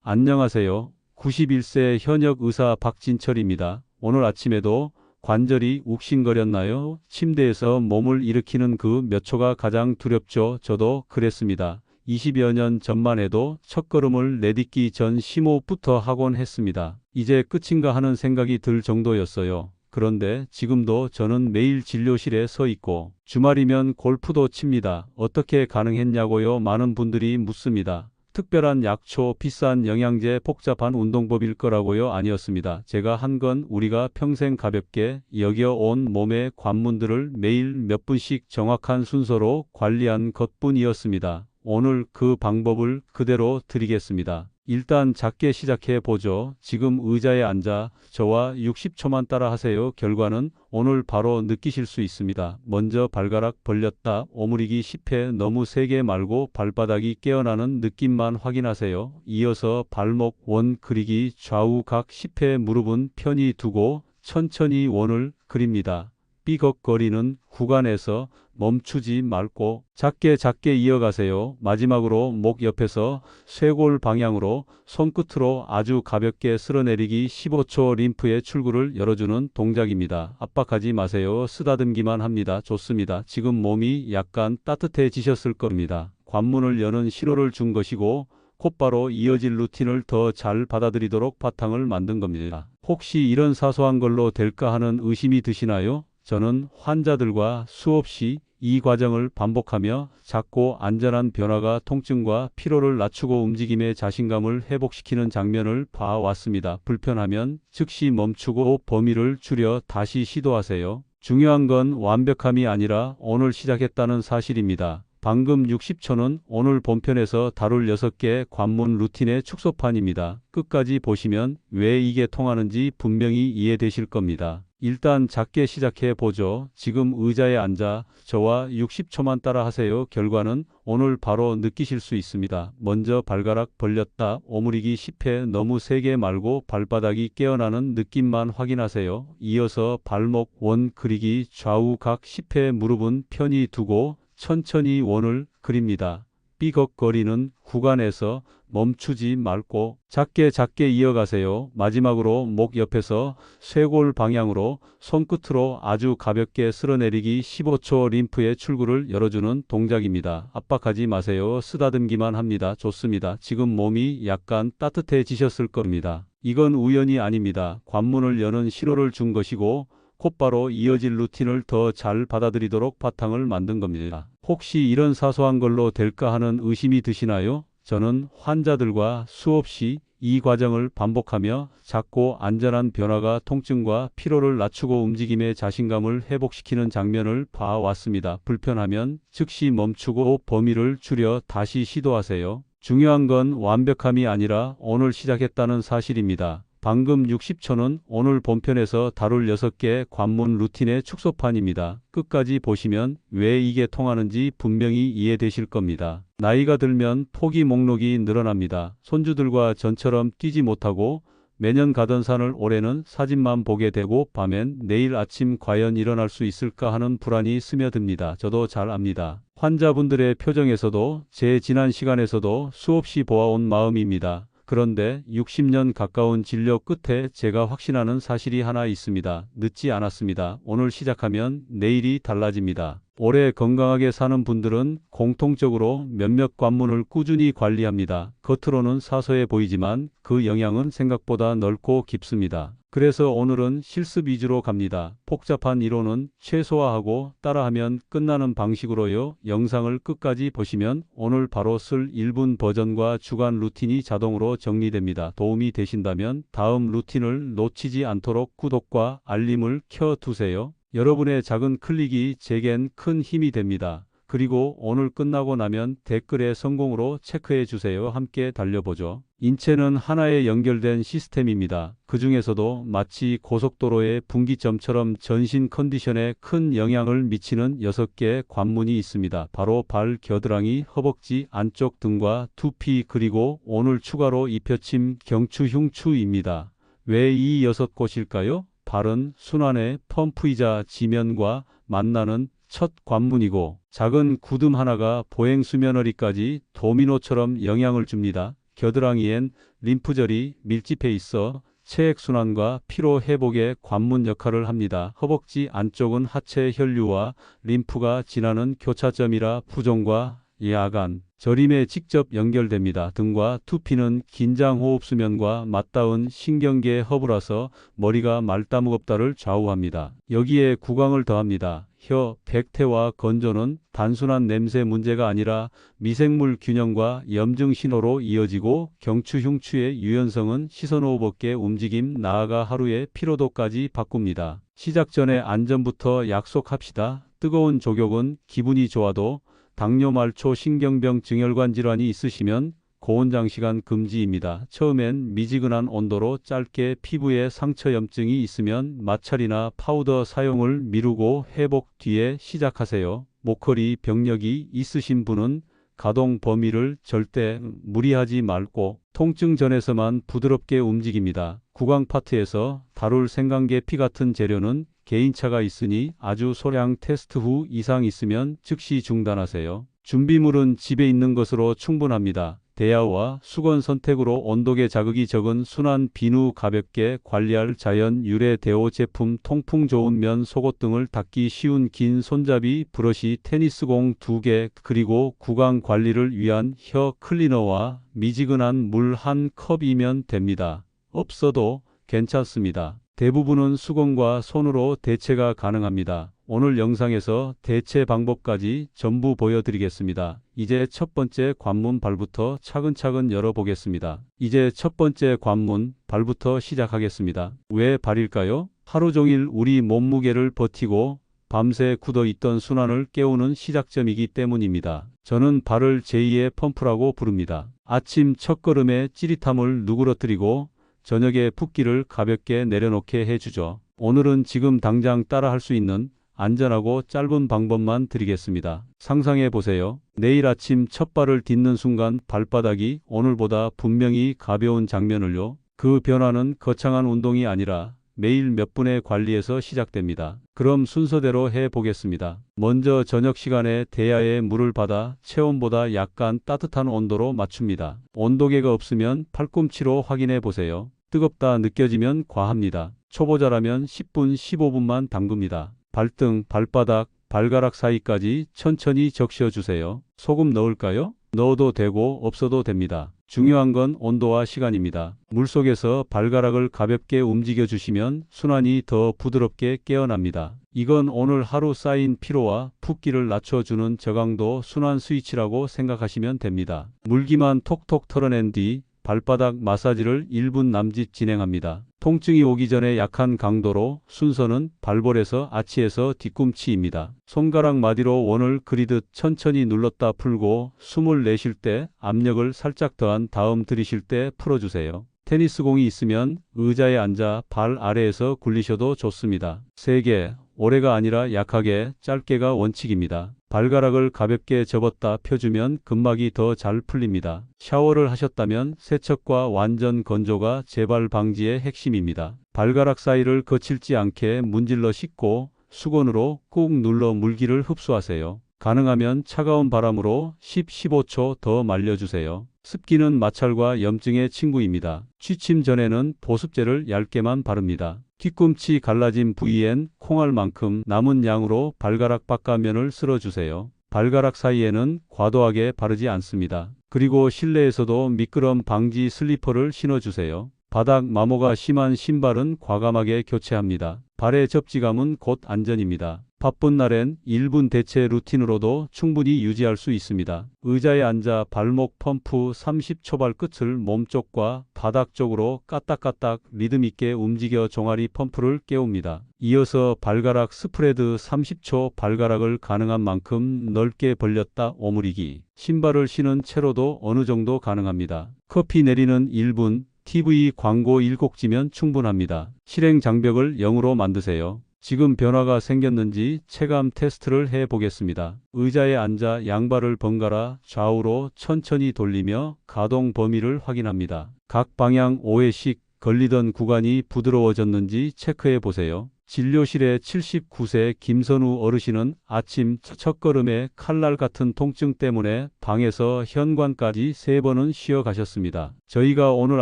안녕하세요. 91세 현역 의사 박진철입니다. 오늘 아침에도 관절이 욱신거렸나요? 침대에서 몸을 일으키는 그 몇 초가 가장 두렵죠. 저도 그랬습니다. 20여 년 전만 해도 첫걸음을 내딛기 전 심호흡부터 하곤 했습니다. 이제 끝인가 하는 생각이 들 정도였어요. 그런데 지금도 저는 매일 진료실에 서 있고 주말이면 골프도 칩니다. 어떻게 가능했냐고요? 많은 분들이 묻습니다. 특별한 약초, 비싼 영양제, 복잡한 운동법일 거라고요? 아니었습니다. 제가 한 건 우리가 평생 가볍게 여겨온 몸의 관문들을 매일 몇 분씩 정확한 순서로 관리한 것뿐이었습니다. 오늘 그 방법을 그대로 드리겠습니다. 일단 작게 시작해 보죠. 지금 의자에 앉아 저와 60초만 따라 하세요. 결과는 오늘 바로 느끼실 수 있습니다. 먼저 발가락 벌렸다 오므리기 10회 너무 세게 말고 발바닥이 깨어나는 느낌만 확인하세요. 이어서 발목 원 그리기 좌우 각 10회 무릎은 편히 두고 천천히 원을 그립니다. 삐걱거리는 구간에서 멈추지 말고 작게 이어가세요. 마지막으로 목 옆에서 쇄골 방향으로 손끝으로 아주 가볍게 쓸어내리기 15초 림프의 출구를 열어주는 동작입니다. 압박하지 마세요. 쓰다듬기만 합니다. 좋습니다. 지금 몸이 약간 따뜻해지셨을 겁니다. 관문을 여는 신호를 준 것이고 곧바로 이어질 루틴을 더 잘 받아들이도록 바탕을 만든 겁니다. 혹시 이런 사소한 걸로 될까 하는 의심이 드시나요? 저는 환자들과 수없이 이 과정을 반복하며 작고 안전한 변화가 통증과 피로를 낮추고 움직임의 자신감을 회복시키는 장면을 봐왔습니다. 불편하면 즉시 멈추고 범위를 줄여 다시 시도하세요. 중요한 건 완벽함이 아니라 오늘 시작했다는 사실입니다. 방금 60초는 오늘 본편에서 다룰 6개 관문 루틴의 축소판입니다. 끝까지 보시면 왜 이게 통하는지 분명히 이해되실 겁니다. 일단 작게 시작해 보죠. 지금 의자에 앉아 저와 60초만 따라 하세요. 결과는 오늘 바로 느끼실 수 있습니다. 먼저 발가락 벌렸다 오므리기 10회 너무 세게 말고 발바닥이 깨어나는 느낌만 확인하세요. 이어서 발목 원 그리기 좌우 각 10회 무릎은 편히 두고 천천히 원을 그립니다. 삐걱거리는 구간에서 멈추지 말고 작게 이어가세요. 마지막으로 목 옆에서 쇄골 방향으로 손끝으로 아주 가볍게 쓸어내리기 15초 림프의 출구를 열어주는 동작입니다. 압박하지 마세요. 쓰다듬기만 합니다. 좋습니다. 지금 몸이 약간 따뜻해지셨을 겁니다. 이건 우연이 아닙니다. 관문을 여는 신호를 준 것이고 곧바로 이어질 루틴을 더 잘 받아들이도록 바탕을 만든 겁니다. 혹시 이런 사소한 걸로 될까 하는 의심이 드시나요? 저는 환자들과 수없이 이 과정을 반복하며 작고 안전한 변화가 통증과 피로를 낮추고 움직임의 자신감을 회복시키는 장면을 봐왔습니다. 불편하면 즉시 멈추고 범위를 줄여 다시 시도하세요. 중요한 건 완벽함이 아니라 오늘 시작했다는 사실입니다. 방금 60초는 오늘 본편에서 다룰 6개 관문 루틴의 축소판입니다. 끝까지 보시면 왜 이게 통하는지 분명히 이해되실 겁니다. 나이가 들면 포기 목록이 늘어납니다. 손주들과 전처럼 뛰지 못하고 매년 가던 산을 올해는 사진만 보게 되고 밤엔 내일 아침 과연 일어날 수 있을까 하는 불안이 스며듭니다. 저도 잘 압니다. 환자분들의 표정에서도 제 지난 시간에서도 수없이 보아온 마음입니다. 그런데 60년 가까운 진료 끝에 제가 확신하는 사실이 하나 있습니다. 늦지 않았습니다. 오늘 시작하면 내일이 달라집니다. 오래 건강하게 사는 분들은 공통적으로 몇몇 관문을 꾸준히 관리합니다. 겉으로는 사소해 보이지만 그 영향은 생각보다 넓고 깊습니다. 그래서 오늘은 실습 위주로 갑니다. 복잡한 이론은 최소화하고 따라하면 끝나는 방식으로요. 영상을 끝까지 보시면 오늘 바로 쓸 1분 버전과 주간 루틴이 자동으로 정리됩니다. 도움이 되신다면 다음 루틴을 놓치지 않도록 구독과 알림을 켜두세요. 여러분의 작은 클릭이 제겐 큰 힘이 됩니다. 그리고 오늘 끝나고 나면 댓글에 성공으로 체크해 주세요. 함께 달려보죠. 인체는 하나의 연결된 시스템입니다. 그 중에서도 마치 고속도로의 분기점처럼 전신 컨디션에 큰 영향을 미치는 6개 관문이 있습니다. 바로 발, 겨드랑이, 허벅지, 안쪽 등과 두피 그리고 오늘 추가로 입혀침, 경추, 흉추입니다. 왜 이 6곳일까요? 발은 순환의 펌프이자 지면과 만나는 첫 관문이고 작은 구듬 하나가 보행수면허리까지 도미노처럼 영향을 줍니다. 겨드랑이엔 림프절이 밀집해 있어 체액순환과 피로 회복의 관문 역할을 합니다. 허벅지 안쪽은 하체 혈류와 림프가 지나는 교차점이라 부종과 야간, 저림에 직접 연결됩니다. 등과 두피는 긴장호흡 수면과 맞닿은 신경계 허브라서 머리가 맑다 무겁다를 좌우합니다. 여기에 구강을 더합니다. 혀, 백태와 건조는 단순한 냄새 문제가 아니라 미생물 균형과 염증 신호로 이어지고 경추, 흉추의 유연성은 시선호흡업계 움직임 나아가 하루의 피로도까지 바꿉니다. 시작 전에 안전부터 약속합시다. 뜨거운 족욕은 기분이 좋아도 당뇨 말초 신경병 증혈관 질환이 있으시면 고온 장시간 금지입니다. 처음엔 미지근한 온도로 짧게 피부에 상처 염증이 있으면 마찰이나 파우더 사용을 미루고 회복 뒤에 시작하세요. 목허리 병력이 있으신 분은 가동 범위를 절대 무리하지 말고 통증 전에서만 부드럽게 움직입니다. 구강 파트에서 다룰 생강계피 같은 재료는 개인차가 있으니 아주 소량 테스트 후 이상 있으면 즉시 중단하세요. 준비물은 집에 있는 것으로 충분합니다. 대야와 수건 선택으로 온도계 자극이 적은 순한 비누, 가볍게 관리할 자연 유래 대오 제품, 통풍 좋은 면 속옷 등을 닦기 쉬운 긴 손잡이, 브러쉬, 테니스공 2개, 그리고 구강 관리를 위한 혀 클리너와 미지근한 물 1컵이면 됩니다. 없어도 괜찮습니다. 대부분은 수건과 손으로 대체가 가능합니다. 오늘 영상에서 대체 방법까지 전부 보여드리겠습니다. 이제 첫 번째 관문 발부터 차근차근 열어보겠습니다. 이제 첫 번째 관문 발부터 시작하겠습니다. 왜 발일까요? 하루 종일 우리 몸무게를 버티고 밤새 굳어있던 순환을 깨우는 시작점이기 때문입니다. 저는 발을 제2의 펌프라고 부릅니다. 아침 첫걸음의 찌릿함을 누그러뜨리고 저녁에 붓기를 가볍게 내려놓게 해주죠. 오늘은 지금 당장 따라 할 수 있는 안전하고 짧은 방법만 드리겠습니다. 상상해 보세요. 내일 아침 첫 발을 딛는 순간 발바닥이 오늘보다 분명히 가벼운 장면을요. 그 변화는 거창한 운동이 아니라 매일 몇 분의 관리에서 시작됩니다. 그럼 순서대로 해 보겠습니다. 먼저 저녁 시간에 대야에 물을 받아 체온보다 약간 따뜻한 온도로 맞춥니다. 온도계가 없으면 팔꿈치로 확인해 보세요. 뜨겁다 느껴지면 과합니다. 초보자라면 10분, 15분만 담급니다. 발등, 발바닥, 발가락 사이까지 천천히 적셔주세요. 소금 넣을까요? 넣어도 되고 없어도 됩니다. 중요한 건 온도와 시간입니다. 물속에서 발가락을 가볍게 움직여 주시면 순환이 더 부드럽게 깨어납니다. 이건 오늘 하루 쌓인 피로와 붓기를 낮춰주는 저강도 순환 스위치라고 생각하시면 됩니다. 물기만 톡톡 털어낸 뒤 발바닥 마사지를 1분 남짓 진행합니다. 통증이 오기 전에 약한 강도로, 순서는 발볼에서 아치에서 뒤꿈치입니다. 손가락 마디로 원을 그리듯 천천히 눌렀다 풀고 숨을 내쉴 때 압력을 살짝 더한 다음 들이쉴 때 풀어주세요. 테니스공이 있으면 의자에 앉아 발 아래에서 굴리셔도 좋습니다. 세게, 오래가 아니라 약하게, 짧게가 원칙입니다. 발가락을 가볍게 접었다 펴주면 근막이 더 잘 풀립니다. 샤워를 하셨다면 세척과 완전 건조가 재발 방지의 핵심입니다. 발가락 사이를 거칠지 않게 문질러 씻고 수건으로 꾹 눌러 물기를 흡수하세요. 가능하면 차가운 바람으로 10-15초 더 말려주세요. 습기는 마찰과 염증의 친구입니다. 취침 전에는 보습제를 얇게만 바릅니다. 뒤꿈치 갈라진 부위엔 콩알만큼 남은 양으로 발가락 바깥면을 쓸어주세요. 발가락 사이에는 과도하게 바르지 않습니다. 그리고 실내에서도 미끄럼 방지 슬리퍼를 신어주세요. 바닥 마모가 심한 신발은 과감하게 교체합니다. 발의 접지감은 곧 안전입니다. 바쁜 날엔 1분 대체 루틴으로도 충분히 유지할 수 있습니다. 의자에 앉아 발목 펌프 30초발 끝을 몸쪽과 바닥 쪽으로 까딱까딱 리듬있게 움직여 종아리 펌프를 깨웁니다. 이어서 발가락 스프레드 30초, 발가락을 가능한 만큼 넓게 벌렸다 오므리기. 신발을 신은 채로도 어느 정도 가능합니다. 커피 내리는 1분, TV 광고 7곡지면 충분합니다. 실행 장벽을 0으로 만드세요. 지금 변화가 생겼는지 체감 테스트를 해 보겠습니다. 의자에 앉아 양발을 번갈아 좌우로 천천히 돌리며 가동 범위를 확인합니다. 각 방향 5회씩 걸리던 구간이 부드러워졌는지 체크해 보세요. 진료실의 79세 김선우 어르신은 아침 첫걸음에 칼날 같은 통증 때문에 방에서 현관까지 3번은 쉬어 가셨습니다. 저희가 오늘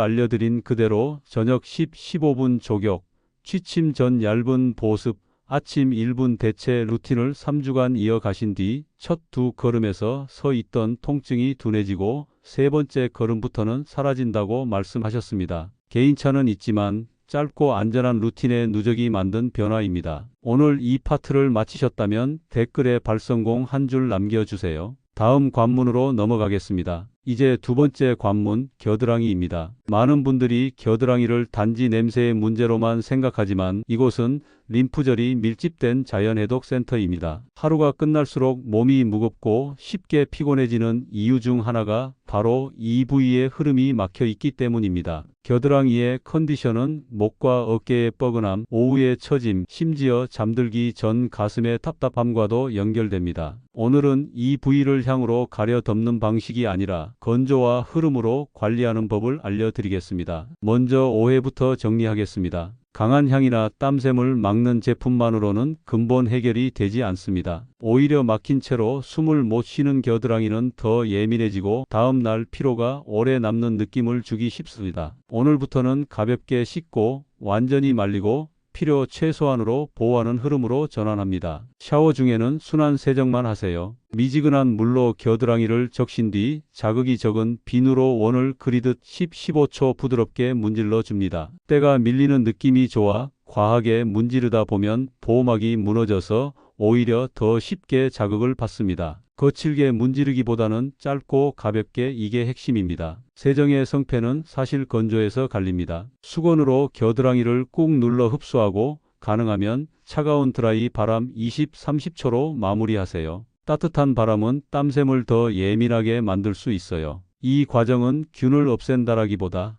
알려드린 그대로 저녁 15분 조격, 취침 전 얇은 보습, 아침 1분 대체 루틴을 3주간 이어가신 뒤 첫 2걸음에서 서 있던 통증이 둔해지고 3번째 걸음부터는 사라진다고 말씀하셨습니다. 개인차는 있지만 짧고 안전한 루틴의 누적이 만든 변화입니다. 오늘 이 파트를 마치셨다면 댓글에 발성공 한 줄 남겨주세요. 다음 관문으로 넘어가겠습니다. 이제 두 번째 관문, 겨드랑이입니다. 많은 분들이 겨드랑이를 단지 냄새의 문제로만 생각하지만 이곳은 림프절이 밀집된 자연해독센터입니다. 하루가 끝날수록 몸이 무겁고 쉽게 피곤해지는 이유 중 하나가 바로 이 부위의 흐름이 막혀 있기 때문입니다. 겨드랑이의 컨디션은 목과 어깨의 뻐근함, 오후의 처짐, 심지어 잠들기 전 가슴의 답답함과도 연결됩니다. 오늘은 이 부위를 향으로 가려 덮는 방식이 아니라 건조와 흐름으로 관리하는 법을 알려드리겠습니다. 먼저 오해부터 정리하겠습니다. 강한 향이나 땀샘을 막는 제품만으로는 근본 해결이 되지 않습니다. 오히려 막힌 채로 숨을 못 쉬는 겨드랑이는 더 예민해지고 다음 날 피로가 오래 남는 느낌을 주기 쉽습니다. 오늘부터는 가볍게 씻고 완전히 말리고 필요 최소한으로 보호하는 흐름으로 전환합니다. 샤워 중에는 순환 세정만 하세요. 미지근한 물로 겨드랑이를 적신 뒤 자극이 적은 비누로 원을 그리듯 10-15초 부드럽게 문질러 줍니다. 때가 밀리는 느낌이 좋아 과하게 문지르다 보면 보호막이 무너져서 오히려 더 쉽게 자극을 받습니다. 거칠게 문지르기보다는 짧고 가볍게, 이게 핵심입니다. 세정의 성패는 사실 건조에서 갈립니다. 수건으로 겨드랑이를 꾹 눌러 흡수하고 가능하면 차가운 드라이 바람 20-30초로 마무리하세요. 따뜻한 바람은 땀샘을 더 예민하게 만들 수 있어요. 이 과정은 균을 없앤다라기보다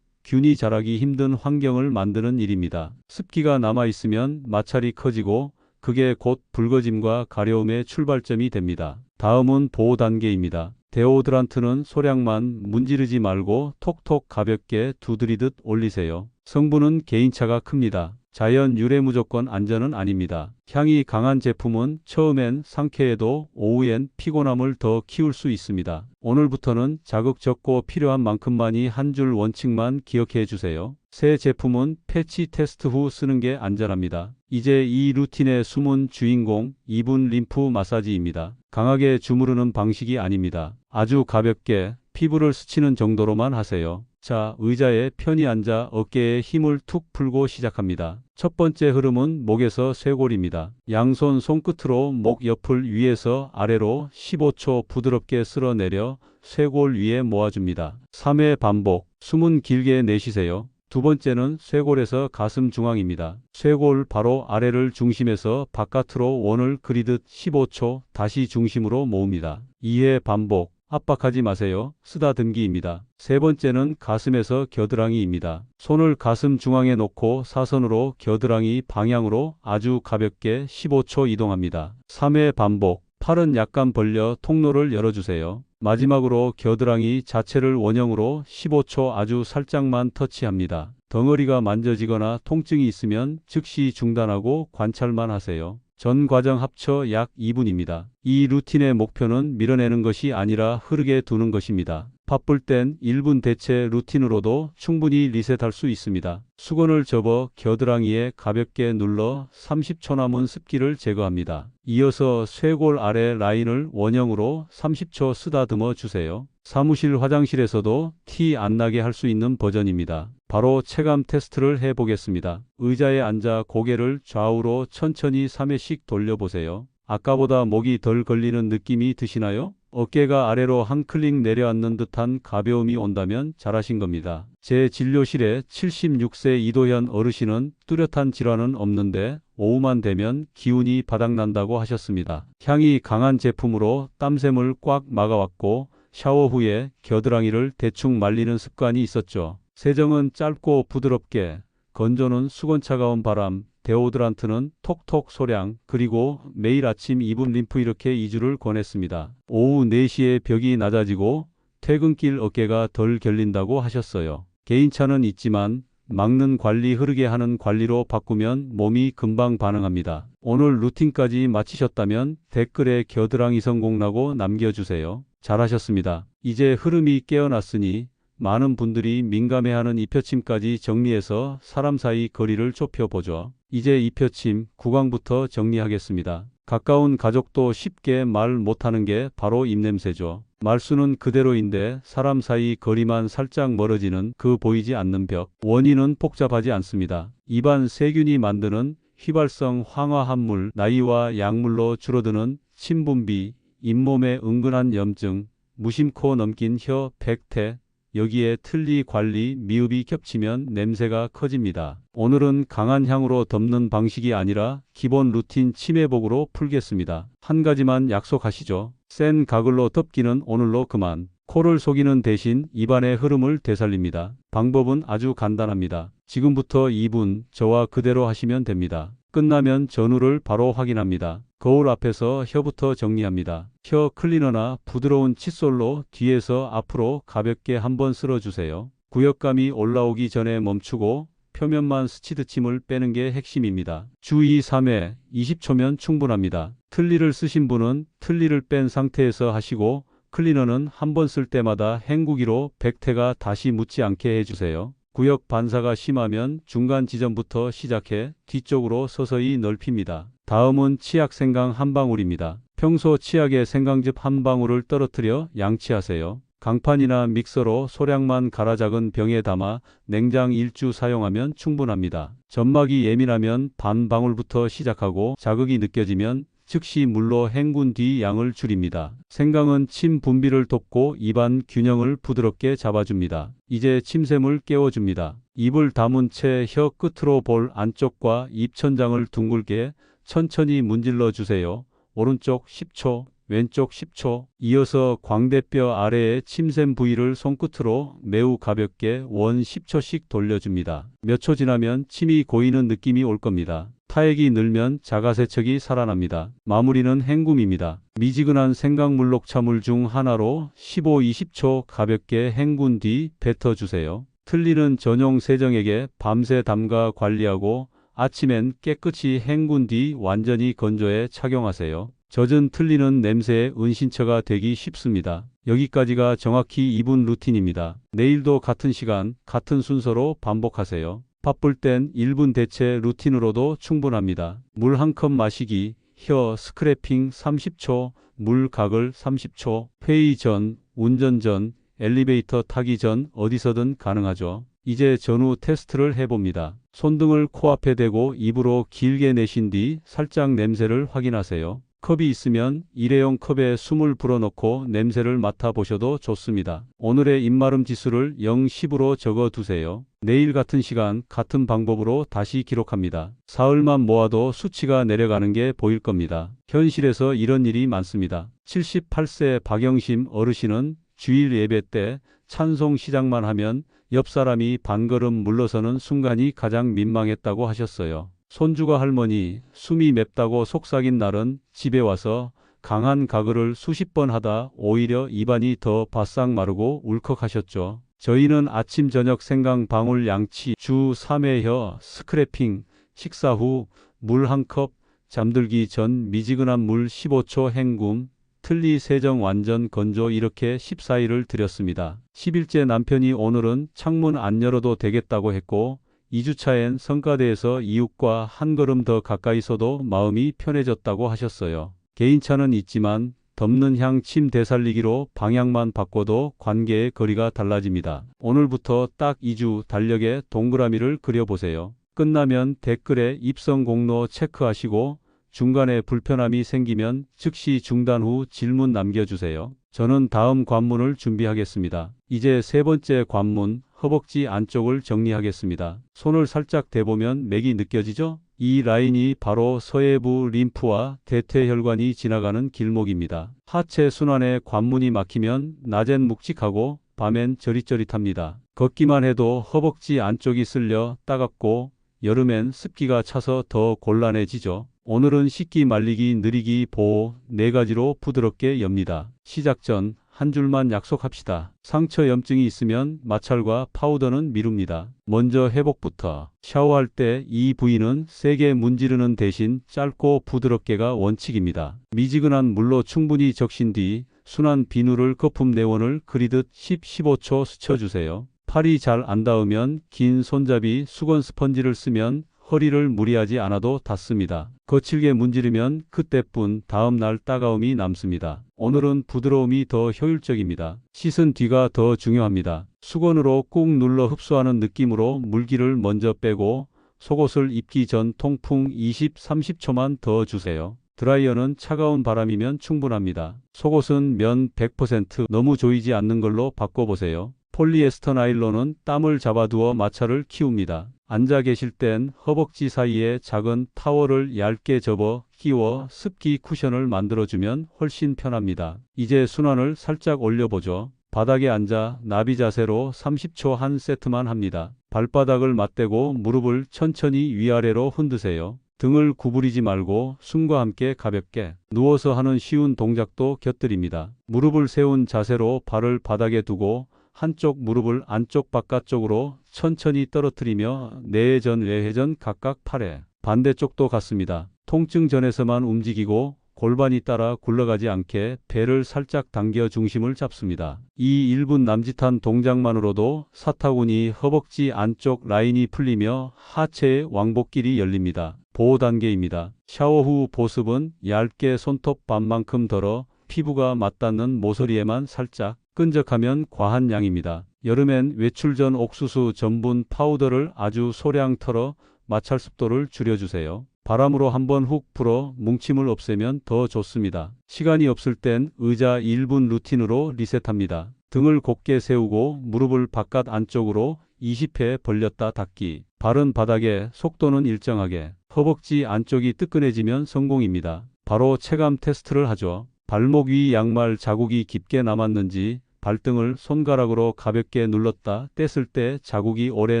균이 자라기 힘든 환경을 만드는 일입니다. 습기가 남아있으면 마찰이 커지고 그게 곧 붉어짐과 가려움의 출발점이 됩니다. 다음은 보호 단계입니다. 데오드란트는 소량만 문지르지 말고 톡톡 가볍게 두드리듯 올리세요. 성분은 개인차가 큽니다. 자연 유래 무조건 안전은 아닙니다. 향이 강한 제품은 처음엔 상쾌해도 오후엔 피곤함을 더 키울 수 있습니다. 오늘부터는 자극 적고 필요한 만큼만이 한 줄 원칙만 기억해 주세요. 새 제품은 패치 테스트 후 쓰는 게 안전합니다. 이제 이 루틴의 숨은 주인공, 2분 림프 마사지입니다. 강하게 주무르는 방식이 아닙니다. 아주 가볍게 피부를 스치는 정도로만 하세요. 자, 의자에 편히 앉아 어깨에 힘을 툭 풀고 시작합니다. 첫 번째 흐름은 목에서 쇄골입니다. 양손 손끝으로 목 옆을 위에서 아래로 15초 부드럽게 쓸어내려 쇄골 위에 모아줍니다. 3회 반복. 숨은 길게 내쉬세요. 두 번째는 쇄골에서 가슴 중앙입니다. 쇄골 바로 아래를 중심에서 바깥으로 원을 그리듯 15초 다시 중심으로 모읍니다. 2회 반복. 압박하지 마세요. 쓰다듬기입니다. 세 번째는 가슴에서 겨드랑이입니다. 손을 가슴 중앙에 놓고 사선으로 겨드랑이 방향으로 아주 가볍게 15초 이동합니다. 3회 반복. 팔은 약간 벌려 통로를 열어주세요. 마지막으로 겨드랑이 자체를 원형으로 15초 아주 살짝만 터치합니다. 덩어리가 만져지거나 통증이 있으면 즉시 중단하고 관찰만 하세요. 전 과정 합쳐 약 2분입니다. 이 루틴의 목표는 밀어내는 것이 아니라 흐르게 두는 것입니다. 바쁠 땐 1분 대체 루틴으로도 충분히 리셋할 수 있습니다. 수건을 접어 겨드랑이에 가볍게 눌러 30초 남은 습기를 제거합니다. 이어서 쇄골 아래 라인을 원형으로 30초 쓰다듬어 주세요. 사무실 화장실에서도 티 안 나게 할 수 있는 버전입니다. 바로 체감 테스트를 해보겠습니다. 의자에 앉아 고개를 좌우로 천천히 3회씩 돌려보세요. 아까보다 목이 덜 걸리는 느낌이 드시나요? 어깨가 아래로 한 클릭 내려앉는 듯한 가벼움이 온다면 잘하신 겁니다. 제 진료실에 76세 이도현 어르신은 뚜렷한 질환은 없는데 오후만 되면 기운이 바닥난다고 하셨습니다. 향이 강한 제품으로 땀샘을 꽉 막아왔고 샤워 후에 겨드랑이를 대충 말리는 습관이 있었죠. 세정은 짧고 부드럽게, 건조는 수건 차가운 바람, 데오드란트는 톡톡 소량, 그리고 매일 아침 2분 림프, 이렇게 2주를 권했습니다. 오후 4시에 벽이 낮아지고 퇴근길 어깨가 덜 결린다고 하셨어요. 개인차는 있지만 막는 관리, 흐르게 하는 관리로 바꾸면 몸이 금방 반응합니다. 오늘 루틴까지 마치셨다면 댓글에 겨드랑이 성공라고 남겨주세요. 잘하셨습니다. 이제 흐름이 깨어났으니 많은 분들이 민감해하는 입혀침까지 정리해서 사람 사이 거리를 좁혀보죠. 이제 입혀침 구강부터 정리하겠습니다. 가까운 가족도 쉽게 말 못하는 게 바로 입냄새죠. 말수는 그대로인데 사람 사이 거리만 살짝 멀어지는 그 보이지 않는 벽. 원인은 복잡하지 않습니다. 입안 세균이 만드는 휘발성 황화합물, 나이와 약물로 줄어드는 침분비, 잇몸의 은근한 염증, 무심코 넘긴 혀, 백태, 여기에 틀니 관리, 미흡이 겹치면 냄새가 커집니다. 오늘은 강한 향으로 덮는 방식이 아니라 기본 루틴 침해복으로 풀겠습니다. 한 가지만 약속하시죠. 센 가글로 덮기는 오늘로 그만. 코를 속이는 대신 입안의 흐름을 되살립니다. 방법은 아주 간단합니다. 지금부터 2분 저와 그대로 하시면 됩니다. 끝나면 전후를 바로 확인합니다. 거울 앞에서 혀부터 정리합니다. 혀 클리너나 부드러운 칫솔로 뒤에서 앞으로 가볍게 한번 쓸어주세요. 구역감이 올라오기 전에 멈추고 표면만 스치듯 침을 빼는 게 핵심입니다. 주 2, 3회 20초면 충분합니다. 틀니를 쓰신 분은 틀니를 뺀 상태에서 하시고 클리너는 한 번 쓸 때마다 헹구기로 백태가 다시 묻지 않게 해주세요. 구역 반사가 심하면 중간 지점부터 시작해 뒤쪽으로 서서히 넓힙니다. 다음은 치약 생강 한 방울입니다. 평소 치약에 생강즙 한 방울을 떨어뜨려 양치하세요. 강판이나 믹서로 소량만 갈아 작은 병에 담아 냉장 1주 사용하면 충분합니다. 점막이 예민하면 반 방울부터 시작하고 자극이 느껴지면 즉시 물로 헹군 뒤 양을 줄입니다. 생강은 침 분비를 돕고 입안 균형을 부드럽게 잡아줍니다. 이제 침샘을 깨워줍니다. 입을 다문 채 혀 끝으로 볼 안쪽과 입천장을 둥글게 천천히 문질러 주세요. 오른쪽 10초, 왼쪽 10초. 이어서 광대뼈 아래의 침샘 부위를 손끝으로 매우 가볍게 원 10초씩 돌려줍니다. 몇 초 지나면 침이 고이는 느낌이 올 겁니다. 타액이 늘면 자가세척이 살아납니다. 마무리는 헹굼입니다. 미지근한 생강물 녹차물 중 하나로 15-20초 가볍게 헹군 뒤 뱉어주세요. 틀니는 전용 세정액에 밤새 담가 관리하고 아침엔 깨끗이 헹군 뒤 완전히 건조해 착용하세요. 젖은 틀니는 냄새의 은신처가 되기 쉽습니다. 여기까지가 정확히 2분 루틴입니다. 내일도 같은 시간, 같은 순서로 반복하세요. 바쁠 땐 1분 대체 루틴으로도 충분합니다. 물 한 컵 마시기, 혀 스크래핑 30초, 물 가글 30초, 회의 전, 운전 전, 엘리베이터 타기 전 어디서든 가능하죠. 이제 전후 테스트를 해봅니다. 손등을 코앞에 대고 입으로 길게 내쉰 뒤 살짝 냄새를 확인하세요. 컵이 있으면 일회용 컵에 숨을 불어넣고 냄새를 맡아보셔도 좋습니다. 오늘의 입마름 지수를 0, 10으로 적어두세요. 내일 같은 시간, 같은 방법으로 다시 기록합니다. 사흘만 모아도 수치가 내려가는 게 보일 겁니다. 현실에서 이런 일이 많습니다. 78세 박영심 어르신은 주일 예배 때 찬송 시작만 하면 옆 사람이 반걸음 물러서는 순간이 가장 민망했다고 하셨어요. 손주가 할머니 숨이 맵다고 속삭인 날은 집에 와서 강한 가글을 수십 번 하다 오히려 입안이 더 바싹 마르고 울컥하셨죠. 저희는 아침 저녁 생강 방울 양치, 주 3회 혀 스크래핑, 식사 후 물 1컵, 잠들기 전 미지근한 물 15초 헹굼, 틀니 세정 완전 건조 이렇게 14일을 드렸습니다. 10일째 남편이 오늘은 창문 안 열어도 되겠다고 했고 2주차엔 성가대에서 이웃과 한 걸음 더 가까이 서도 마음이 편해졌다고 하셨어요. 개인차는 있지만 덮는 향 침 되살리기로 방향만 바꿔도 관계의 거리가 달라집니다. 오늘부터 딱 2주 달력에 동그라미를 그려보세요. 끝나면 댓글에 입성 공로 체크하시고 중간에 불편함이 생기면 즉시 중단 후 질문 남겨주세요. 저는 다음 관문을 준비하겠습니다. 이제 세 번째 관문, 허벅지 안쪽을 정리하겠습니다. 손을 살짝 대보면 맥이 느껴지죠? 이 라인이 바로 서해부 림프와 대퇴혈관이 지나가는 길목입니다. 하체 순환에 관문이 막히면 낮엔 묵직하고 밤엔 저릿저릿합니다. 걷기만 해도 허벅지 안쪽이 쓸려 따갑고 여름엔 습기가 차서 더 곤란해지죠. 오늘은 씻기 말리기 느리기 보호 4가지로 부드럽게 엽니다. 시작 전 한 줄만 약속합시다. 상처 염증이 있으면 마찰과 파우더는 미룹니다. 먼저 회복부터. 샤워할 때 이 부위는 세게 문지르는 대신 짧고 부드럽게가 원칙입니다. 미지근한 물로 충분히 적신 뒤 순한 비누를 거품 내원을 그리듯 10-15초 스쳐주세요. 팔이 잘 안 닿으면 긴 손잡이 수건 스펀지를 쓰면 허리를 무리하지 않아도 닿습니다. 거칠게 문지르면 그때뿐 다음날 따가움이 남습니다. 오늘은 부드러움이 더 효율적입니다. 씻은 뒤가 더 중요합니다. 수건으로 꾹 눌러 흡수하는 느낌으로 물기를 먼저 빼고 속옷을 입기 전 통풍 20-30초만 더 주세요. 드라이어는 차가운 바람이면 충분합니다. 속옷은 면 100% 너무 조이지 않는 걸로 바꿔보세요. 폴리에스터 나일론은 땀을 잡아두어 마찰을 키웁니다. 앉아 계실 땐 허벅지 사이에 작은 타월을 얇게 접어 끼워 습기 쿠션을 만들어주면 훨씬 편합니다. 이제 순환을 살짝 올려보죠. 바닥에 앉아 나비 자세로 30초 한 세트만 합니다. 발바닥을 맞대고 무릎을 천천히 위아래로 흔드세요. 등을 구부리지 말고 숨과 함께 가볍게 누워서 하는 쉬운 동작도 곁들입니다. 무릎을 세운 자세로 발을 바닥에 두고 한쪽 무릎을 안쪽 바깥쪽으로 천천히 떨어뜨리며 내회전 외회전 각각 8회. 반대쪽도 같습니다. 통증 전에서만 움직이고 골반이 따라 굴러가지 않게 배를 살짝 당겨 중심을 잡습니다. 이 1분 남짓한 동작만으로도 사타구니 허벅지 안쪽 라인이 풀리며 하체의 왕복길이 열립니다. 보호 단계입니다. 샤워 후 보습은 얇게 손톱 반만큼 덜어 피부가 맞닿는 모서리에만 살짝 끈적하면 과한 양입니다. 여름엔 외출 전 옥수수 전분 파우더를 아주 소량 털어 마찰 습도를 줄여주세요. 바람으로 한번 훅 불어 뭉침을 없애면 더 좋습니다. 시간이 없을 땐 의자 1분 루틴으로 리셋합니다. 등을 곧게 세우고 무릎을 바깥 안쪽으로 20회 벌렸다 닫기. 발은 바닥에, 속도는 일정하게. 허벅지 안쪽이 뜨끈해지면 성공입니다. 바로 체감 테스트를 하죠. 발목 위 양말 자국이 깊게 남았는지, 발등을 손가락으로 가볍게 눌렀다 뗐을 때 자국이 오래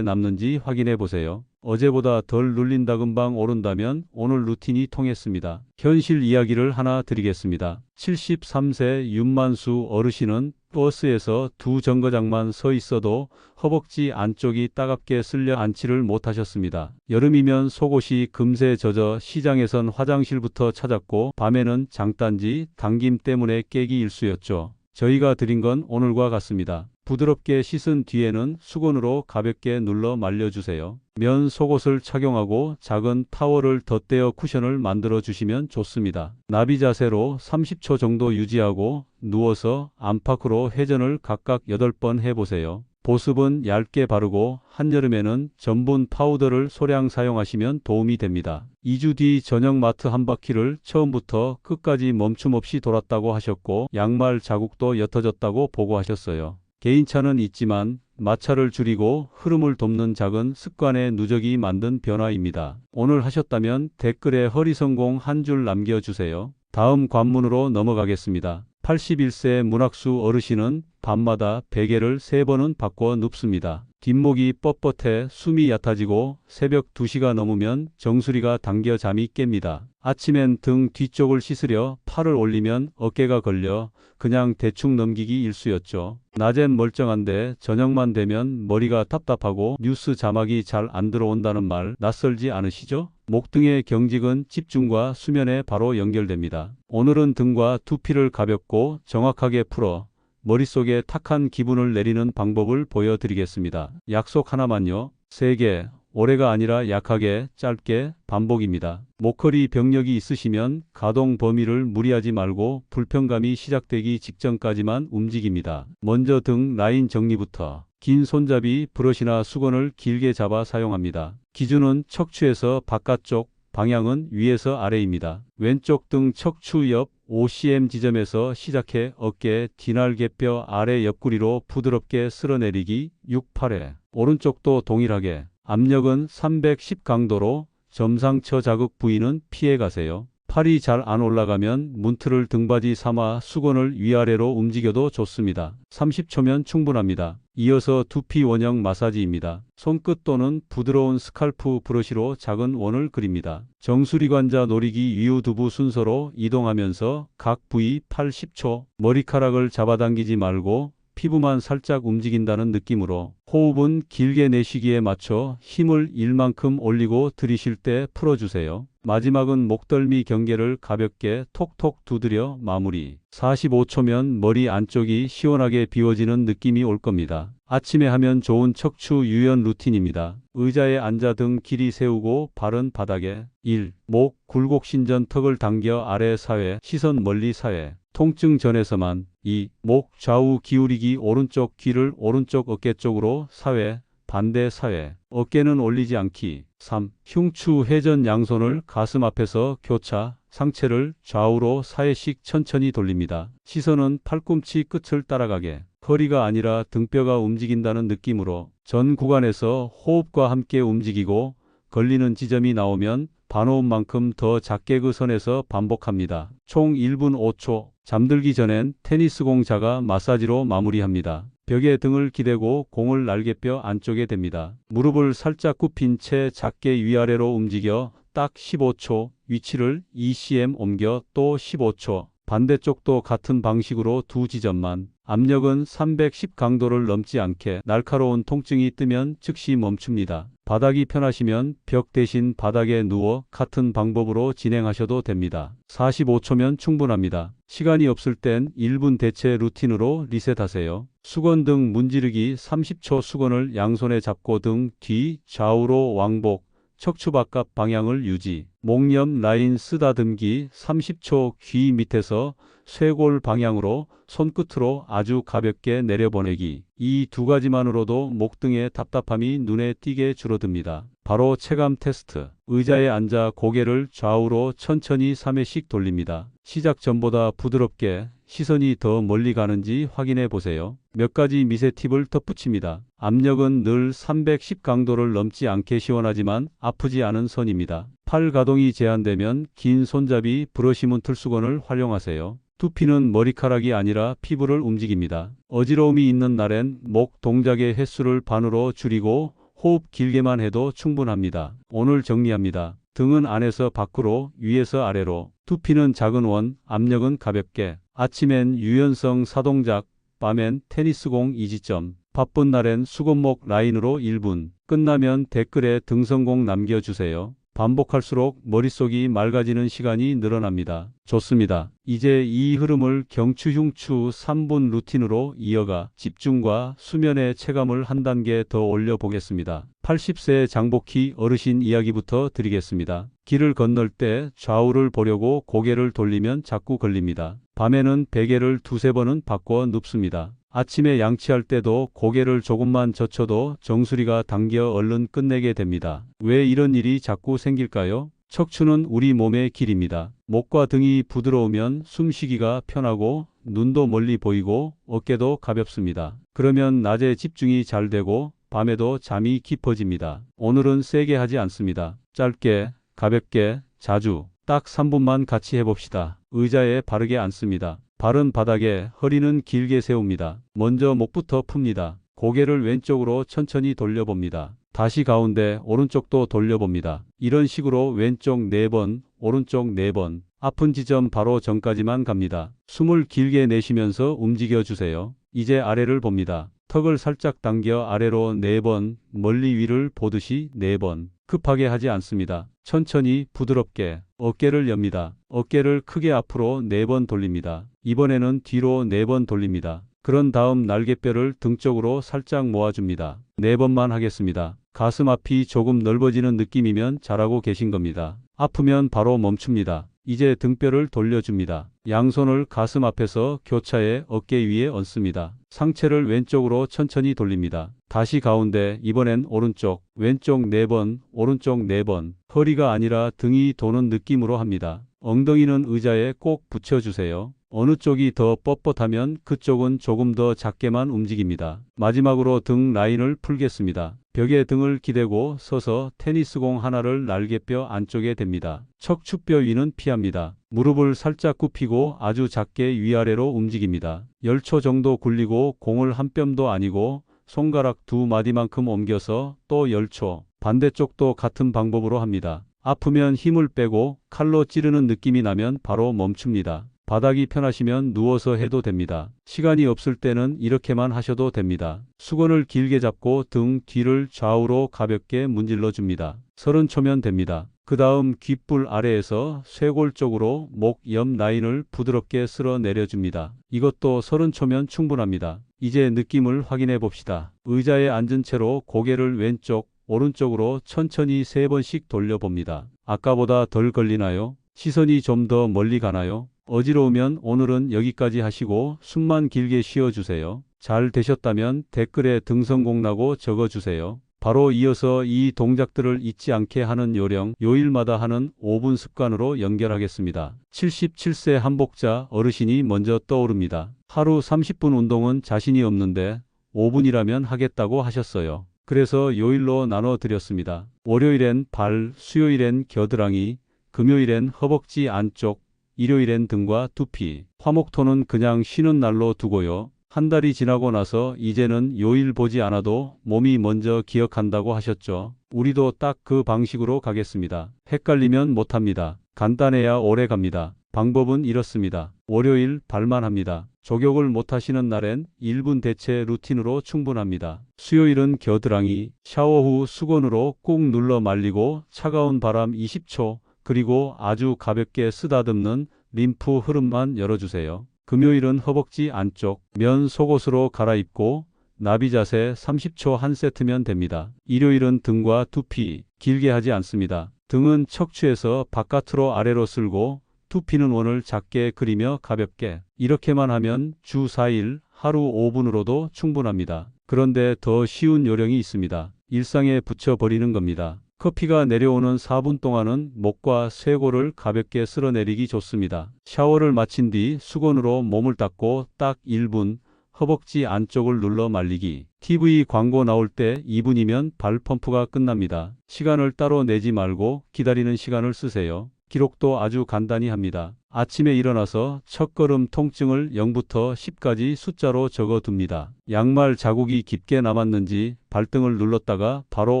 남는지 확인해 보세요. 어제보다 덜 눌린다 금방 오른다면 오늘 루틴이 통했습니다. 현실 이야기를 하나 드리겠습니다. 73세 윤만수 어르신은 버스에서 두 정거장만 서 있어도 허벅지 안쪽이 따갑게 쓸려 앉지를 못하셨습니다. 여름이면 속옷이 금세 젖어 시장에선 화장실부터 찾았고 밤에는 장단지, 당김 때문에 깨기 일쑤였죠. 저희가 드린 건 오늘과 같습니다. 부드럽게 씻은 뒤에는 수건으로 가볍게 눌러 말려주세요. 면 속옷을 착용하고 작은 타월을 덧대어 쿠션을 만들어 주시면 좋습니다. 나비 자세로 30초 정도 유지하고 누워서 안팎으로 회전을 각각 8번 해보세요. 보습은 얇게 바르고 한여름에는 전분 파우더를 소량 사용하시면 도움이 됩니다. 2주 뒤 저녁 마트 한 바퀴를 처음부터 끝까지 멈춤 없이 돌았다고 하셨고 양말 자국도 옅어졌다고 보고하셨어요. 개인차는 있지만 마찰을 줄이고 흐름을 돕는 작은 습관의 누적이 만든 변화입니다. 오늘 하셨다면 댓글에 허리성공 한 줄 남겨주세요. 다음 관문으로 넘어가겠습니다. 81세 문학수 어르신은 밤마다 베개를 3번은 바꿔 눕습니다. 뒷목이 뻣뻣해 숨이 얕아지고 새벽 2시가 넘으면 정수리가 당겨 잠이 깹니다. 아침엔 등 뒤쪽을 씻으려 팔을 올리면 어깨가 걸려 그냥 대충 넘기기 일쑤였죠. 낮엔 멀쩡한데 저녁만 되면 머리가 답답하고 뉴스 자막이 잘 안 들어온다는 말 낯설지 않으시죠? 목등의 경직은 집중과 수면에 바로 연결됩니다. 오늘은 등과 두피를 가볍고 정확하게 풀어 머릿속에 탁한 기분을 내리는 방법을 보여드리겠습니다. 약속 하나만요. 세게, 오래가 아니라 약하게, 짧게, 반복입니다. 목허리 병력이 있으시면 가동 범위를 무리하지 말고 불편감이 시작되기 직전까지만 움직입니다. 먼저 등 라인 정리부터. 긴 손잡이, 브러쉬나 수건을 길게 잡아 사용합니다. 기준은 척추에서 바깥쪽, 방향은 위에서 아래입니다. 왼쪽 등 척추 옆 5cm 지점에서 시작해 어깨, 뒤날개뼈 아래 옆구리로 부드럽게 쓸어내리기 6-8회. 오른쪽도 동일하게. 압력은 310 강도로 점상처 자극 부위는 피해 가세요. 팔이 잘 안 올라가면 문틀을 등받이 삼아 수건을 위아래로 움직여도 좋습니다. 30초면 충분합니다. 이어서 두피 원형 마사지입니다. 손끝 또는 부드러운 스칼프 브러쉬로 작은 원을 그립니다. 정수리관자 놀이기 위우두부 순서로 이동하면서 각 부위 80초, 머리카락을 잡아당기지 말고 피부만 살짝 움직인다는 느낌으로 호흡은 길게 내쉬기에 맞춰 힘을 일만큼 올리고 들이쉴 때 풀어주세요. 마지막은 목덜미 경계를 가볍게 톡톡 두드려 마무리. 45초면 머리 안쪽이 시원하게 비워지는 느낌이 올 겁니다. 아침에 하면 좋은 척추 유연 루틴입니다. 의자에 앉아 등 길이 세우고 발은 바닥에 1. 목, 굴곡신전 턱을 당겨 아래 사회, 시선 멀리 사회. 통증 전에서만 2. 목 좌우 기울이기 오른쪽 귀를 오른쪽 어깨 쪽으로 사회, 반대 사회. 어깨는 올리지 않기. 3. 흉추 회전 양손을 가슴 앞에서 교차, 상체를 좌우로 4회씩 천천히 돌립니다. 시선은 팔꿈치 끝을 따라가게. 허리가 아니라 등뼈가 움직인다는 느낌으로 전 구간에서 호흡과 함께 움직이고 걸리는 지점이 나오면 반호흡만큼 더 작게 그 선에서 반복합니다. 총 1분 5초. 잠들기 전엔 테니스공 자가 마사지로 마무리합니다. 벽에 등을 기대고 공을 날개뼈 안쪽에 댑니다. 무릎을 살짝 굽힌 채 작게 위아래로 움직여 딱 15초, 위치를 2cm 옮겨 또 15초. 반대쪽도 같은 방식으로 두 지점만. 압력은 310 강도를 넘지 않게. 날카로운 통증이 뜨면 즉시 멈춥니다. 바닥이 편하시면 벽 대신 바닥에 누워 같은 방법으로 진행하셔도 됩니다. 45초면 충분합니다. 시간이 없을 땐 1분 대체 루틴으로 리셋하세요. 수건 등 문지르기 30초. 수건을 양손에 잡고 등 뒤 좌우로 왕복. 척추 바깥 방향을 유지. 목옆 라인 쓰다듬기 30초. 귀 밑에서 쇄골 방향으로 손끝으로 아주 가볍게 내려보내기. 이 두 가지만으로도 목등의 답답함이 눈에 띄게 줄어듭니다. 바로 체감 테스트. 의자에 앉아 고개를 좌우로 천천히 3회씩 돌립니다. 시작 전보다 부드럽게 시선이 더 멀리 가는지 확인해 보세요. 몇 가지 미세 팁을 덧붙입니다. 압력은 늘 310 강도를 넘지 않게 시원하지만 아프지 않은 선입니다. 팔 가동이 제한되면 긴 손잡이 브러쉬 문틀 수건을 활용하세요. 두피는 머리카락이 아니라 피부를 움직입니다. 어지러움이 있는 날엔 목 동작의 횟수를 반으로 줄이고 호흡 길게만 해도 충분합니다. 오늘 정리합니다. 등은 안에서 밖으로, 위에서 아래로. 두피는 작은 원, 압력은 가볍게. 아침엔 유연성 4동작, 밤엔 테니스공 2지점. 바쁜 날엔 수건목 라인으로 1분. 끝나면 댓글에 등성공 남겨주세요. 반복할수록 머릿속이 맑아지는 시간이 늘어납니다. 좋습니다. 이제 이 흐름을 경추 흉추 3분 루틴으로 이어가 집중과 수면의 체감을 한 단계 더 올려보겠습니다. 80세 장복희 어르신 이야기부터 드리겠습니다. 길을 건널 때 좌우를 보려고 고개를 돌리면 자꾸 걸립니다. 밤에는 베개를 두세 번은 바꿔 눕습니다. 아침에 양치할 때도 고개를 조금만 젖혀도 정수리가 당겨 얼른 끝내게 됩니다. 왜 이런 일이 자꾸 생길까요? 척추는 우리 몸의 길입니다. 목과 등이 부드러우면 숨쉬기가 편하고 눈도 멀리 보이고 어깨도 가볍습니다. 그러면 낮에 집중이 잘 되고 밤에도 잠이 깊어집니다. 오늘은 세게 하지 않습니다. 짧게, 가볍게, 자주, 딱 3분만 같이 해봅시다. 의자에 바르게 앉습니다. 발은 바닥에, 허리는 길게 세웁니다. 먼저 목부터 풉니다. 고개를 왼쪽으로 천천히 돌려봅니다. 다시 가운데, 오른쪽도 돌려봅니다. 이런 식으로 왼쪽 4번, 오른쪽 4번. 아픈 지점 바로 전까지만 갑니다. 숨을 길게 내쉬면서 움직여주세요. 이제 아래를 봅니다. 턱을 살짝 당겨 아래로 4번, 멀리 위를 보듯이 4번. 급하게 하지 않습니다. 천천히 부드럽게 어깨를 엽니다. 어깨를 크게 앞으로 4번 돌립니다. 이번에는 뒤로 4번 돌립니다. 그런 다음 날개뼈를 등 쪽으로 살짝 모아줍니다. 4번만 하겠습니다. 가슴 앞이 조금 넓어지는 느낌이면 잘하고 계신 겁니다. 아프면 바로 멈춥니다. 이제 등뼈를 돌려줍니다. 양손을 가슴 앞에서 교차해 어깨 위에 얹습니다. 상체를 왼쪽으로 천천히 돌립니다. 다시 가운데, 이번엔 오른쪽, 왼쪽 4번, 오른쪽 4번. 허리가 아니라 등이 도는 느낌으로 합니다. 엉덩이는 의자에 꼭 붙여주세요. 어느 쪽이 더 뻣뻣하면 그쪽은 조금 더 작게만 움직입니다. 마지막으로 등 라인을 풀겠습니다. 벽에 등을 기대고 서서 테니스공 하나를 날개뼈 안쪽에 댑니다. 척추뼈 위는 피합니다. 무릎을 살짝 굽히고 아주 작게 위아래로 움직입니다. 10초 정도 굴리고 공을 한 뼘도 아니고 손가락 두 마디만큼 옮겨서 또 10초. 반대쪽도 같은 방법으로 합니다. 아프면 힘을 빼고 칼로 찌르는 느낌이 나면 바로 멈춥니다. 바닥이 편하시면 누워서 해도 됩니다. 시간이 없을 때는 이렇게만 하셔도 됩니다. 수건을 길게 잡고 등 뒤를 좌우로 가볍게 문질러 줍니다. 30초면 됩니다. 그 다음 귓불 아래에서 쇄골 쪽으로 목 옆 라인을 부드럽게 쓸어 내려줍니다. 이것도 30초면 충분합니다. 이제 느낌을 확인해 봅시다. 의자에 앉은 채로 고개를 왼쪽, 오른쪽으로 천천히 3번씩 돌려봅니다. 아까보다 덜 걸리나요? 시선이 좀 더 멀리 가나요? 어지러우면 오늘은 여기까지 하시고 숨만 길게 쉬어주세요. 잘 되셨다면 댓글에 등성공라고 적어주세요. 바로 이어서 이 동작들을 잊지 않게 하는 요령, 요일마다 하는 5분 습관으로 연결하겠습니다. 77세 한복자 어르신이 먼저 떠오릅니다. 하루 30분 운동은 자신이 없는데 5분이라면 하겠다고 하셨어요. 그래서 요일로 나눠드렸습니다. 월요일엔 발, 수요일엔 겨드랑이, 금요일엔 허벅지 안쪽, 일요일엔 등과 두피. 화목토는 그냥 쉬는 날로 두고요. 한 달이 지나고 나서 이제는 요일 보지 않아도 몸이 먼저 기억한다고 하셨죠. 우리도 딱 그 방식으로 가겠습니다. 헷갈리면 못합니다. 간단해야 오래 갑니다. 방법은 이렇습니다. 월요일 발만 합니다. 족욕을 못하시는 날엔 1분 대체 루틴으로 충분합니다. 수요일은 겨드랑이, 샤워 후 수건으로 꾹 눌러 말리고 차가운 바람 20초, 그리고 아주 가볍게 쓰다듬는 림프 흐름만 열어주세요. 금요일은 허벅지 안쪽, 면 속옷으로 갈아입고 나비 자세 30초 한 세트면 됩니다. 일요일은 등과 두피, 길게 하지 않습니다. 등은 척추에서 바깥으로 아래로 쓸고 두피는 원을 작게 그리며 가볍게. 이렇게만 하면 주 4일 하루 5분으로도 충분합니다. 그런데 더 쉬운 요령이 있습니다. 일상에 붙여버리는 겁니다. 커피가 내려오는 4분 동안은 목과 쇄골을 가볍게 쓸어내리기 좋습니다. 샤워를 마친 뒤 수건으로 몸을 닦고 딱 1분, 허벅지 안쪽을 눌러 말리기. TV 광고 나올 때 2분이면 발 펌프가 끝납니다. 시간을 따로 내지 말고 기다리는 시간을 쓰세요. 기록도 아주 간단히 합니다. 아침에 일어나서 첫걸음 통증을 0부터 10까지 숫자로 적어둡니다. 양말 자국이 깊게 남았는지 발등을 눌렀다가 바로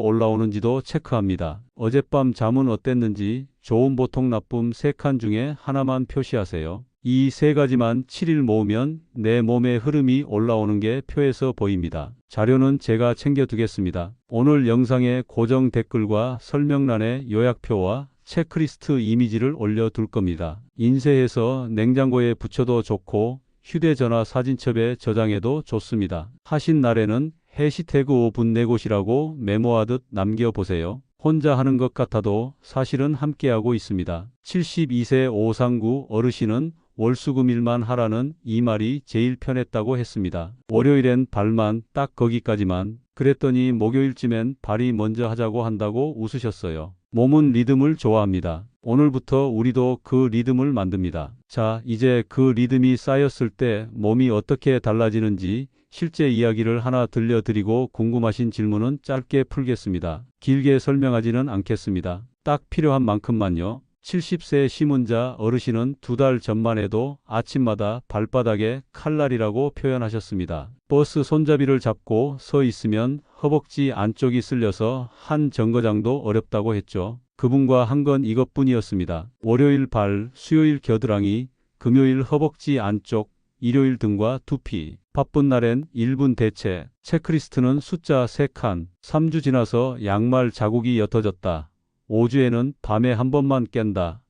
올라오는지도 체크합니다. 어젯밤 잠은 어땠는지 좋은 보통 나쁨 3칸 중에 하나만 표시하세요. 이 3가지만 7일 모으면 내 몸의 흐름이 올라오는 게 표에서 보입니다. 자료는 제가 챙겨두겠습니다. 오늘 영상에 고정 댓글과 설명란에 요약표와 체크리스트 이미지를 올려둘 겁니다. 인쇄해서 냉장고에 붙여도 좋고 휴대전화 사진첩에 저장해도 좋습니다. 하신 날에는 해시태그 5분 내 곳이라고 메모하듯 남겨보세요. 혼자 하는 것 같아도 사실은 함께하고 있습니다. 72세 오상구 어르신은 월수금일만 하라는 이 말이 제일 편했다고 했습니다. 월요일엔 발만 딱 거기까지만. 그랬더니 목요일쯤엔 발이 먼저 하자고 한다고 웃으셨어요. 몸은 리듬을 좋아합니다. 오늘부터 우리도 그 리듬을 만듭니다. 자, 이제 그 리듬이 쌓였을 때 몸이 어떻게 달라지는지 실제 이야기를 하나 들려드리고 궁금하신 질문은 짧게 풀겠습니다. 길게 설명하지는 않겠습니다. 딱 필요한 만큼만요. 70세 시문자 어르신은 2달 전만 해도 아침마다 발바닥에 칼날이라고 표현하셨습니다. 버스 손잡이를 잡고 서 있으면 허벅지 안쪽이 쓸려서 한 정거장도 어렵다고 했죠. 그분과 한 건 이것뿐이었습니다. 월요일 발, 수요일 겨드랑이, 금요일 허벅지 안쪽, 일요일 등과 두피. 바쁜 날엔 1분 대체. 체크리스트는 숫자 3칸. 3주 지나서 양말 자국이 옅어졌다. 5주에는 밤에 한 번만 깬다.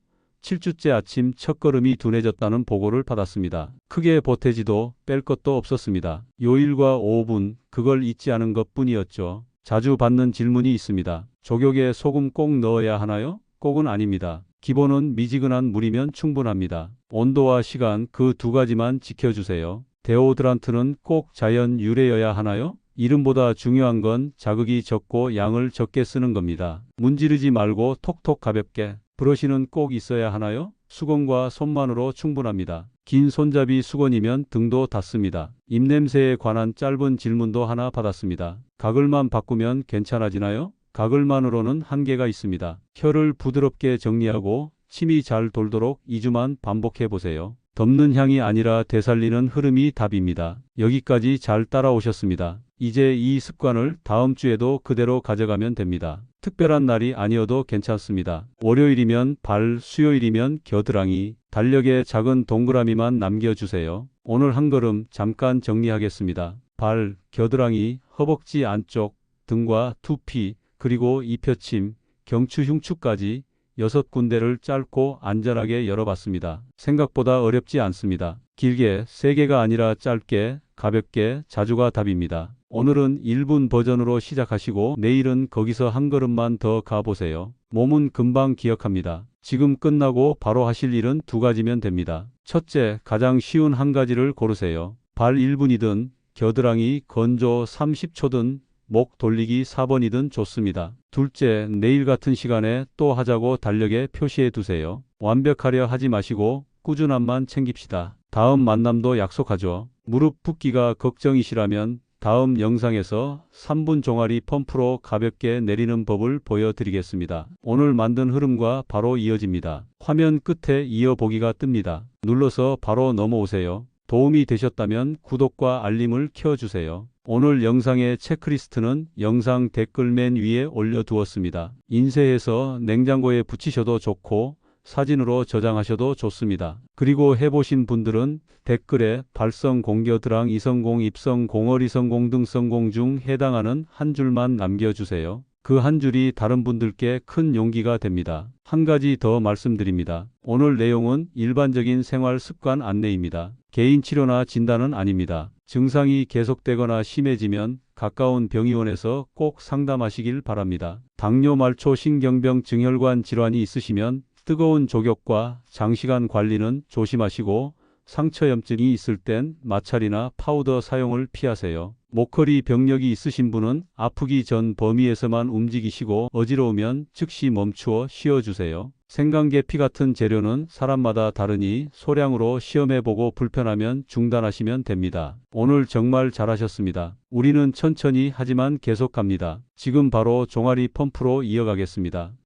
7주째 아침 첫걸음이 둔해졌다는 보고를 받았습니다. 크게 보태지도 뺄 것도 없었습니다. 요일과 5분, 그걸 잊지 않은 것뿐이었죠. 자주 받는 질문이 있습니다. 족욕에 소금 꼭 넣어야 하나요? 꼭은 아닙니다. 기본은 미지근한 물이면 충분합니다. 온도와 시간 그 2가지만 지켜주세요. 데오드란트는 꼭 자연 유래여야 하나요? 이름보다 중요한 건 자극이 적고 양을 적게 쓰는 겁니다. 문지르지 말고 톡톡 가볍게. 브러쉬는 꼭 있어야 하나요? 수건과 손만으로 충분합니다. 긴 손잡이 수건이면 등도 닿습니다. 입냄새에 관한 짧은 질문도 하나 받았습니다. 가글만 바꾸면 괜찮아지나요? 가글만으로는 한계가 있습니다. 혀를 부드럽게 정리하고 침이 잘 돌도록 2주만 반복해 보세요. 덮는 향이 아니라 되살리는 흐름이 답입니다. 여기까지 잘 따라오셨습니다. 이제 이 습관을 다음 주에도 그대로 가져가면 됩니다. 특별한 날이 아니어도 괜찮습니다. 월요일이면 발, 수요일이면 겨드랑이, 달력에 작은 동그라미만 남겨주세요. 오늘 한 걸음 잠깐 정리하겠습니다. 발, 겨드랑이, 허벅지 안쪽, 등과 두피, 그리고 이펴침, 경추 흉추까지 6군데를 짧고 안전하게 열어봤습니다. 생각보다 어렵지 않습니다. 길게 3개가 아니라 짧게, 가볍게, 자주가 답입니다. 오늘은 1분 버전으로 시작하시고 내일은 거기서 한 걸음만 더 가보세요. 몸은 금방 기억합니다. 지금 끝나고 바로 하실 일은 2가지면 됩니다. 첫째, 가장 쉬운 한 가지를 고르세요. 발 1분이든 겨드랑이 건조 30초든 목 돌리기 4번이든 좋습니다. 둘째, 내일 같은 시간에 또 하자고 달력에 표시해 두세요. 완벽하려 하지 마시고 꾸준함만 챙깁시다. 다음 만남도 약속하죠. 무릎 붓기가 걱정이시라면 다음 영상에서 3분 종아리 펌프로 가볍게 내리는 법을 보여드리겠습니다. 오늘 만든 흐름과 바로 이어집니다. 화면 끝에 이어보기가 뜹니다. 눌러서 바로 넘어오세요. 도움이 되셨다면 구독과 알림을 켜주세요. 오늘 영상의 체크리스트는 영상 댓글 맨 위에 올려두었습니다. 인쇄해서 냉장고에 붙이셔도 좋고 사진으로 저장하셔도 좋습니다. 그리고 해보신 분들은 댓글에 발성, 공겨드랑, 이성공, 입성, 공얼, 이성공, 등성공 중 해당하는 한 줄만 남겨주세요. 그 한 줄이 다른 분들께 큰 용기가 됩니다. 한 가지 더 말씀드립니다. 오늘 내용은 일반적인 생활 습관 안내입니다. 개인 치료나 진단은 아닙니다. 증상이 계속되거나 심해지면 가까운 병의원에서 꼭 상담하시길 바랍니다. 당뇨, 말초, 신경병, 증혈관 질환이 있으시면 뜨거운 족욕과 장시간 관리는 조심하시고 상처염증이 있을 땐 마찰이나 파우더 사용을 피하세요. 목허리 병력이 있으신 분은 아프기 전 범위에서만 움직이시고 어지러우면 즉시 멈추어 쉬어주세요. 생강계피 같은 재료는 사람마다 다르니 소량으로 시험해보고 불편하면 중단하시면 됩니다. 오늘 정말 잘하셨습니다. 우리는 천천히 하지만 계속 갑니다. 지금 바로 종아리 펌프로 이어가겠습니다.